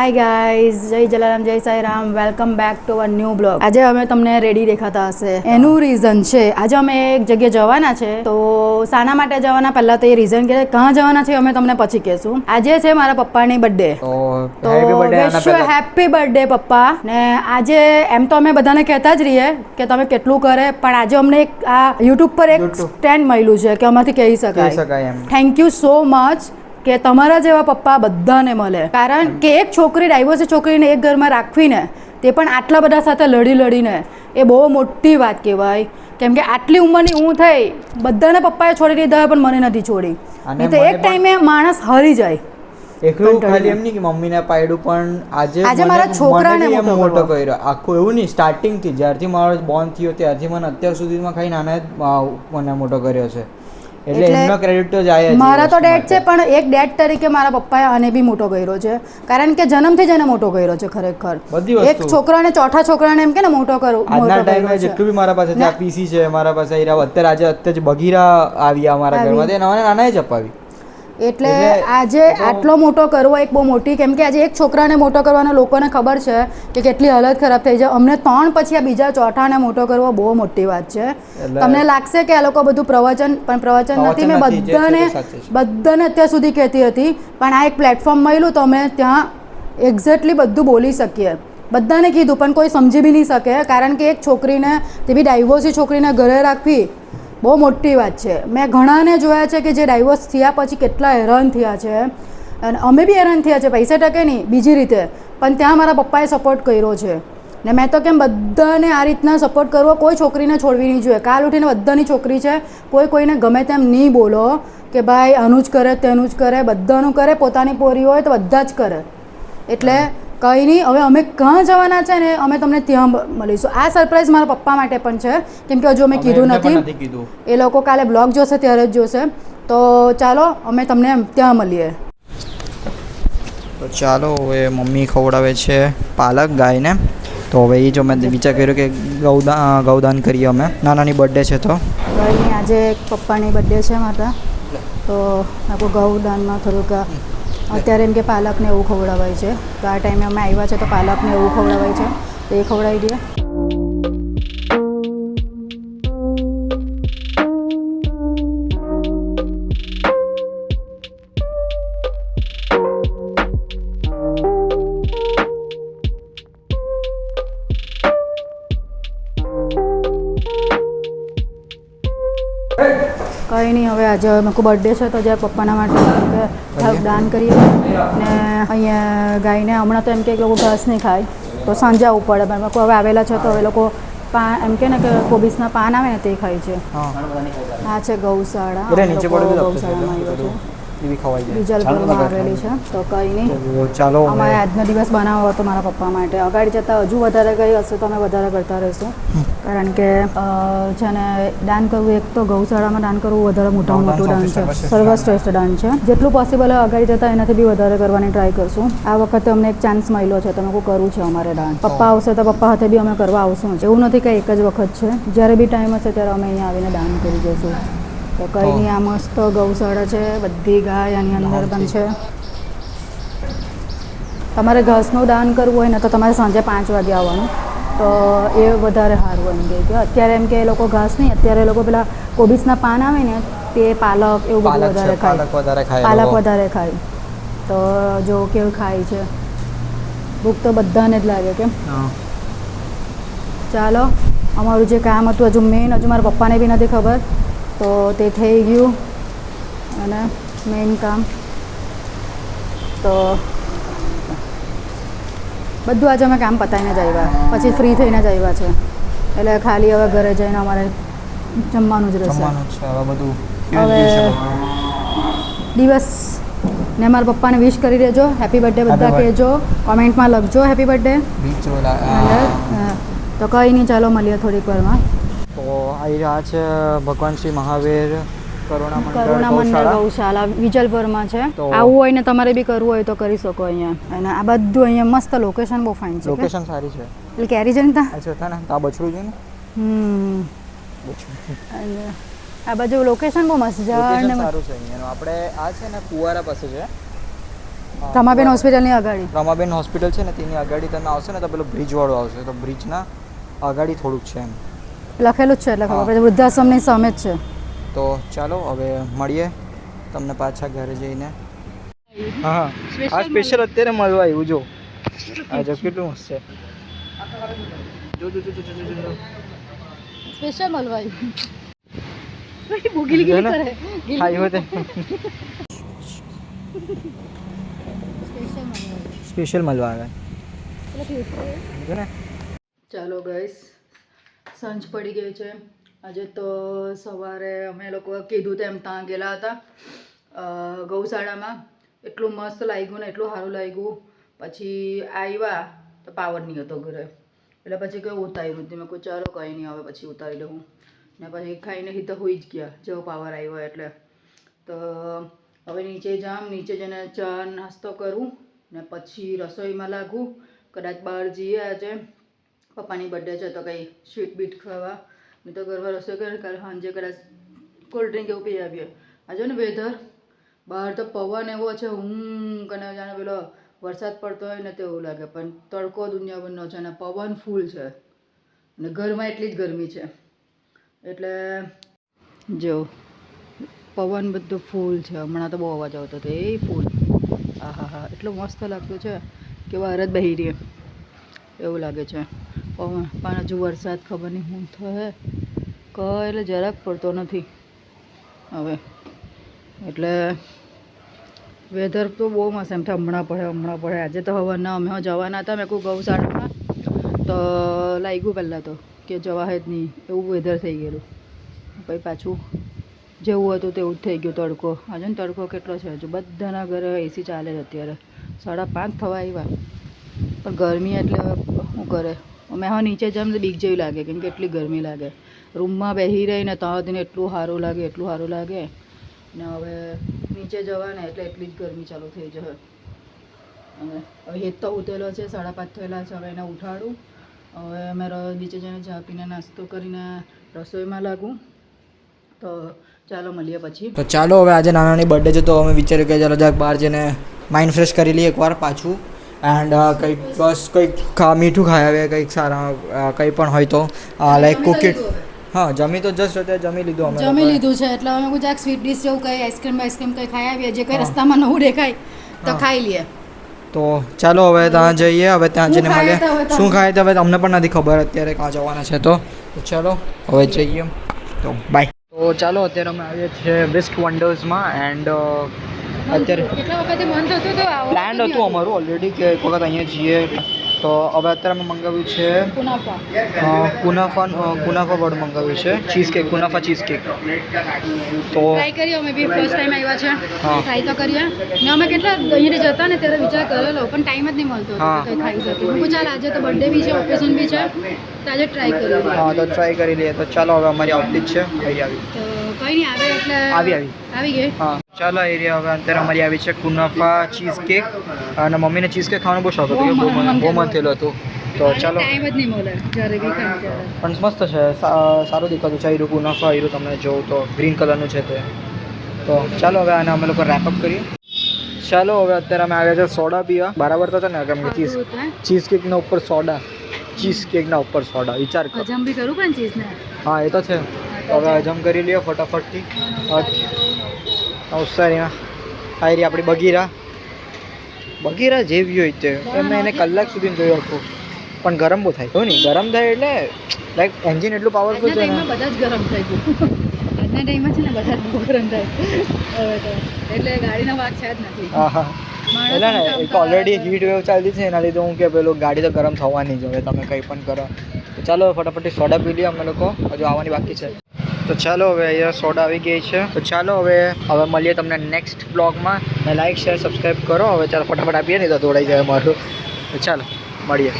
Hi guys, જય જલારામ, જય Sai Ram. Welcome back to a new blog. આજે અમે તમને રેડી દેખાતા હશે. એનું રીઝન છે, આજે અમે એક જગ્યાએ જવાના છે. તો શાના માટે જવાના, પહેલા તો એ રીઝન કે ક્યાં જવાના છે અમે તમને પછી કહેશું. આજે છે મારા પપ્પાની બર્થડે, તો હેપી બર્થડે પપ્પા. ને આજે એમ તો અમે બધાને કહેતા જ રહીએ કે તમે કેટલું કરે, પણ આજે અમને એક આ યુટ્યુબ પર એક સ્ટેન્ડ મળ્યું છે કે અમારથી કહી શકાય. થેન્ક યુ સો મચ કે તમારા જેવા પપ્પા બધાને મળે. કારણ કે એક છોકરી, ડાયવોર્સી છોકરીને એક ઘરમાં રાખવીને, તે પણ આટલા બધા સાથે લડીને, એ બહુ મોટી વાત કહેવાય. કેમ કે આટલી ઉંમરની હું થઈ, બધાને પપ્પાએ છોડી દીધા પણ મને નથી છોડી. નહીં તો એક ટાઈમે માણસ હરી જાય. એકલું ખાલી એમ નહીં કે મમ્મીને પાડ્યું, પણ આજે મારા છોકરાને મોટો કર્યો. આખું એવું નહીં, સ્ટાર્ટિંગથી જ્યારથી મારો બોર્ન થયો ત્યારથી મને અત્યાર સુધીમાં ખાઈ નાના મને મોટો કર્યો છે. એટલે એમનો ક્રેડિટ તો જાય જ. મારા તો ડેડ છે, પણ એક ડેડ તરીકે મારા પપ્પાએ આને બી મોટો કર્યો છે. કારણ કે જન્મથી જ એને મોટો કર્યો છે. ખરેખર એક છોકરાને, ચોથા છોકરાને એમ કે ને મોટો કરવો. આજના ટાઈમે જેટલું બી મારા પાસે પીસી છે, મારા પાસે અત્યારે બગીરા આવ્યા અમારા ઘરમાં, તે નાના જ અપાવી. એટલે આજે આટલો મોટો કરવો એક બહુ મોટી, કેમ કે આજે એક છોકરાને મોટો કરવાનો લોકોને ખબર છે કે કેટલી હાલત ખરાબ થઈ જાય. અમને 3 પછી આ બીજા ચોથાને મોટો કરવો બહુ મોટી વાત છે. તમને લાગશે કે આ લોકો બધું પ્રવચન, પણ પ્રવચન નથી. મેં બધાને અત્યાર સુધી કહેતી હતી, પણ આ એક પ્લેટફોર્મ મળ્યું તો અમે ત્યાં એક્ઝેક્ટલી બધું બોલી શકીએ. બધાને કીધું પણ કોઈ સમજી બી નહીં શકે. કારણ કે એક છોકરીને, તે બી ડાયવોર્સી છોકરીને ઘરે રાખવી બહુ મોટી વાત છે. મેં ઘણાને જોયા છે કે જે ડાયવોર્સ થયા પછી કેટલા હેરાન થયા છે. અને અમે બી હેરાન થયા છે, પૈસા ટકે નહીં, બીજી રીતે. પણ ત્યાં મારા પપ્પાએ સપોર્ટ કર્યો છે. ને મેં તો કેમ બધાને આ રીતના સપોર્ટ કરવો, કોઈ છોકરીને છોડવી નહીં જોઈએ. કાલ ઉઠીને બધાની છોકરી છે, કોઈને ગમે તેમ નહીં બોલો કે ભાઈ આનું જ કરે, તેનું જ કરે. બધાનું કરે, પોતાની પોરી હોય તો બધા જ કરે. એટલે કંઈ નહીં. હવે અમે ક્યાં જવાના છે ને, અમે તમને ત્યાં મળીશું. આ સરપ્રાઈઝ મારા પપ્પા માટે પણ છે, કેમ કે હજુ અમે કીધું નથી. એ લોકો કાલે બ્લોગ જોશે ત્યારે જ જોશે. તો ચાલો અમે તમને ત્યાં મળીએ. તો ચાલો, હવે મમ્મી ખવડાવે છે પાલક ગાયને. તો હવે એ જ અમે વિચાર કર્યો કે ગૌદાન કરીએ અમે. નાનાની બર્થડે છે તો કંઈ નહીં, આજે પપ્પાની બર્થડે છે માતા, તો આખું ગૌદાનમાં થોડુંક અત્યારે એમ કે પાલકને એવું ખવડાવાય છે. તો આ ટાઈમે અમે આવ્યા છે તો પાલકને એવું ખવડાવાય છે, તો એ ખવડાવી દઈએ. કંઈ નહીં, હવે આજે મેં બર્થડે છે તો જ્યારે પપ્પાના માટે દાન કરીએ. ને અહીંયા ગાયને હમણાં તો એમ કે લોકો ઘાસ નહીં ખાય, તો સાંજે આવવું પડે. પણ લોકો હવે આવેલા છે તો એ લોકો એમ કે ને કે કોબીસના પાન આવે ને તે ખાય છે. આ છે ગૌશાળા, ગૌશાળામાં આવ્યો છે, વિજલપુરમાં આવેલી છે. તો કંઈ નહીં, ચાલો અમારે આજનો દિવસ બનાવવો હતો મારા પપ્પા માટે. આગળ જતાં હજુ વધારે ગઈ હશે તો અમે વધારે કરતા રહીશું. કારણ કે છે ને, દાન કરવું, એક તો ગૌશાળામાં દાન કરવું વધારે મોટામાં મોટું દાન છે, સર્વશ્રેષ્ઠ દાન છે. જેટલું પોસિબલ હોય આગળ જતાં એનાથી બી વધારે કરવાની ટ્રાય કરશું. આ વખતે અમને એક ચાન્સ મળ્યો છે, તમે કરવું છે અમારે દાન. પપ્પા આવશે તો પપ્પા હાથે બી અમે કરવા આવશું. એવું નથી કે એક જ વખત છે, જ્યારે બી ટાઈમ હશે ત્યારે અમે અહીંયા આવીને દાન કરી જઈશું. તો કંઈ નહીં, આ મસ્ત ગૌશાળા છે, બધી ગાય આની અંદર પણ છે. તમારે ઘાસનું દાન કરવું હોય ને તો તમારે સાંજે 5 વાગે આવવાનું, તો એ વધારે સારું એમ કે. અત્યારે એમ કે એ લોકો ઘાસ નહીં, અત્યારે એ લોકો પેલા કોબીસના પાન આવે ને તે પાલક એવું બધું વધારે ખાય, પાલક વધારે ખાય. તો જો કેવું ખાય છે, ભૂખ તો બધાને જ લાગે કેમ. ચાલો, અમારું જે કામ હતું હજુ મેઇન, હજુ મારા પપ્પાને બી નથી ખબર, તો તે થઈ ગયું. અને મેઇન કામ તો બધું આજે અમે કામ પતાવીને જ આવ્યા, પછી ફ્રી થઈને જ આવ્યા છે. એટલે ખાલી હવે ઘરે જઈને અમારે જમવાનું જ રહેશે. હવે દિવસ ને મારા પપ્પાને વિશ કરી દેજો, હેપી બર્થડે બધા કહેજો, કોમેન્ટમાં લખજો હેપી બર્થડે. તો કંઈ નહીં, ચાલો મળીએ થોડીક વારમાં. તો આવી રહ્યા છે ભગવાન શ્રી મહાવીર કરુણા મંડળ ગૌશાળા વિજલપુરમાં છે. આવું હોય ને તમારે બી કરવું હોય તો કરી શકો અહીંયા. અને આ બધું અહીંયા મસ્ત લોકેશન બહુ ફાઇન છે, લોકેશન સારી છે. એટલે કેરી છે ને આ બછડું છે ને, અને આ બાજુ લોકેશન બહુ મસ્ત છે. સારું છે અહીંયાનું. આપણે આ છે ને ફુવારા પાસે છે, રમાબેન હોસ્પિટલની આગળ. રમાબેન હોસ્પિટલ છે ને તેની આગળ તમે આવશો ને તો પેલું બ્રિજવાળું આવશે, તો બ્રિજના આગળ થોડુંક છે એમ લખેલું જ છે એટલે ખબર પડે વૃદ્ધાશ્રમની સામે જ છે. તો ચાલો હવે મળીએ તમને પાછા ઘરે જઈને. હા આ સ્પેશિયલ અત્યારે મળવા આવ્યું જો આ જો કેટલું મસ્ત છે. જો જો જો જો જો સ્પેશિયલ મળવા આવ્યું. બોગીલી ગીલી કરે આવ્યો તે સ્પેશિયલ મળવા આવે. ચાલો ગાઈસ સાંજ પડી ગઈ છે. આજે તો સવારે અમે લોકો કીધું તેમ ત્યાં ગયેલા હતા ગૌશાળામાં. એટલું મસ્ત લાગ્યું ને એટલું સારું લાગ્યું. પછી આવ્યા તો પાવર નહીં હતો ઘરે એટલે પછી કંઈ ઉતાર્યું હતી. મેં કહું ચાલો કંઈ નહીં હવે પછી ઉતારી લઉં ને પછી ખાઈને સીધા હોઈ જ ગયા જેવો પાવર આવ્યો એટલે. તો હવે નીચે જામ, નીચે જઈને ચા નાસ્તો કરું ને પછી રસોઈમાં લાગું. કદાચ બહાર જઈએ આજે પપ્પાની બર્થડે છે તો કંઈ સ્વીટ બીટ ખાવા, નહીં તો ઘરમાં રસોઈ કરે. કાલે સાંજે કદાચ કોલ્ડ ડ્રિંક એવું પી આવીએ. આજે ને વેધર બહાર તો પવન એવો છે અને જાણે પેલો વરસાદ પડતો હોય ને તેવું લાગે, પણ તડકો દુનિયાભરનો છે અને પવન ફૂલ છે અને ઘરમાં એટલી જ ગરમી છે. એટલે જો પવન બધું ફૂલ છે. હમણાં તો બહુ અવાજ આવતો હતો એ ફૂલ. હા હા હા એટલું મસ્ત લાગતું છે કે બહાર જ બેસી રહીએ એવું લાગે છે. પણ હજુ વરસાદ ખબર નહીં શું થાય કહે એટલે જરાક પડતો નથી હવે. એટલે વેધર તો બહુ મસ્ત એમ થાય હમણાં પડે. આજે તો હવાના અમે જવાના હતા મેં કહું ગૌશાળામાં તો લાગ્યું પહેલાં તો કે જવા જ નહીં એવું વેધર થઈ ગયેલું. પછી પાછું જેવું હતું તેવું જ થઈ ગયું. તડકો આજે ને તડકો કેટલો છે હજુ બધાના ઘરે એસી ચાલે છે અત્યારે. 5:30 થવા આવ્યા પણ ગરમી એટલે શું કરે. અમે હા નીચે જમ તો બીક જેવી લાગે કેમ કે એટલી ગરમી લાગે. રૂમમાં બેસી રહીને ત્યાં સુધીને એટલું સારું લાગે ને હવે નીચે જવાના એટલે એટલી જ ગરમી ચાલુ થઈ જશે. અને હવે હેત તો ઉતરેલો છે 5:30 થયેલા છે. હવે એને ઉઠાડું. હવે અમે નીચે જઈને ચા પીને નાસ્તો કરીને રસોઈમાં લાગું. તો ચાલો મળીએ પછી. તો ચાલો હવે આજે નાનાની બર્થડે છે તો અમે વિચાર્યું કે ચાલો જરાક બહાર જઈને માઇન્ડ ફ્રેશ કરી લઈએ એકવાર પાછું. એન્ડ કંઈક બસ કંઈક મીઠું ખાઈ આવે કંઈક સારા કંઈ પણ હોય તો લાઈક કુકી. હા જમી તો જસ્ટ અત્યારે જમી લીધું અમે. જમી લીધું છે એટલે અમે ગુજરાત સ્વીટ ડીશ જેવું કંઈ આઈસ્ક્રીમ કંઈ ખાઈ આવીએ. જે કંઈ રસ્તામાં નવું દેખાય તો ખાઈ લઈએ. તો ચાલો હવે ત્યાં જઈએ. હવે ત્યાં જઈને મળીએ. શું ખાય તો હવે તમને પણ નથી ખબર અત્યારે ક્યાં જવાના છે. તો ચાલો હવે જઈએ. તો બાય. તો ચાલો અત્યારે અમે આવીએ છીએ વેસ્ટ વન્ડર્સમાં. એન્ડ અત્યારે કેટલા વખતે મન થતું હતું પ્લાન હતું અમારું ઓલરેડી કે એક વખત અહીંયા જઈએ. તો હવે અત્યારે અમે મંગાવ્યું છે કુનાફા વડ મંગાવ્યું છે ચીઝ કેક, કુનાફા ચીઝ કેક. તો ટ્રાય કરીએ. અમે બી ફર્સ્ટ ટાઈમ આવ્યા છે ટ્રાય તો કરીએ. ને અમે કેટલા અહીંયાથી જતા ને ત્યારે વિચાર કરેલો પણ ટાઈમ જ નહીં મળતો કંઈ ખાઈ શકીએ. હું ચાલ આજે તો બર્થડે બી છે ઓકેઝન બી છે તો આજે ટ્રાય કરીએ. હા તો ટ્રાય કરી લઈએ. તો ચાલો હવે અમારી આવતી જ છે અહીં આવી તો કંઈ નહીં આવે એટલે આવી ગઈ. હા ચાલો એરિયા હવે અત્યારે અમારી આવી છે કુનાફા ચીઝ કેક. અને મમ્મીને ચીઝ કેક ખાવાનો બહુ શોખ હતો બહુ મન થયેલું હતું. તો ચાલો ટાઈમ જ નહીં મળે જ્યારે બી ખાઈ ત્યારે. પણ મસ્ત છે સારું દેખાતું છે. આયરું કુનાફા આયરું તમને જોઉં તો ગ્રીન કલરનું છે તે. તો ચાલો હવે આને અમે લોકો રેપઅપ કરીએ. ચાલો હવે અત્યારે અમે આવ્યા છે સોડા પીવા. બરાબર તો છે ને કેમ કે ચીઝ કેકના ઉપર સોડા, ચીઝ કેકના ઉપર સોડા વિચાર કરો. હજમ બી કરું પણ ચીઝને. હા એ તો છે. હવે હજમ કરી લ્યો ફટાફટથી. નવસારીમાં આયરી આપણી બગીરા જેવી હોય તે એમને એને કલાક સુધી જોયું હતું પણ ગરમ બહુ થાય. કહું નહીં ગરમ થાય એટલે લાઈક એન્જિન એટલું પાવરફુલ છે ને બધા જ ગરમ થઈ ગયું. આજના ટાઈમમાં છે ને બધા જ બહુ ગરમ થાય હવે તો એટલે ગાડીનો વાગ છે જ નથી. હા હા એટલે ને એક ઓલરેડી હીટ વેવ ચાલતી છે એના લીધે હું કે પેલું ગાડી તો ગરમ થવાની જ હવે તમે કંઈ પણ કરો. તો ચાલો ફટાફટ સોડા પી લઈએ અમે લોકો. હજુ આવવાની બાકી છે. તો ચાલો હવે અહીંયા સોડા આવી ગઈ છે. તો ચાલો હવે મળીએ તમને નેક્સ્ટ બ્લોગમાં. ને લાઈક શેર સબસ્ક્રાઈબ કરો. હવે ચાલો ફટાફટ આપીએ નહીં તો દોડાઈ જાય મારું. તો ચાલો મળીએ.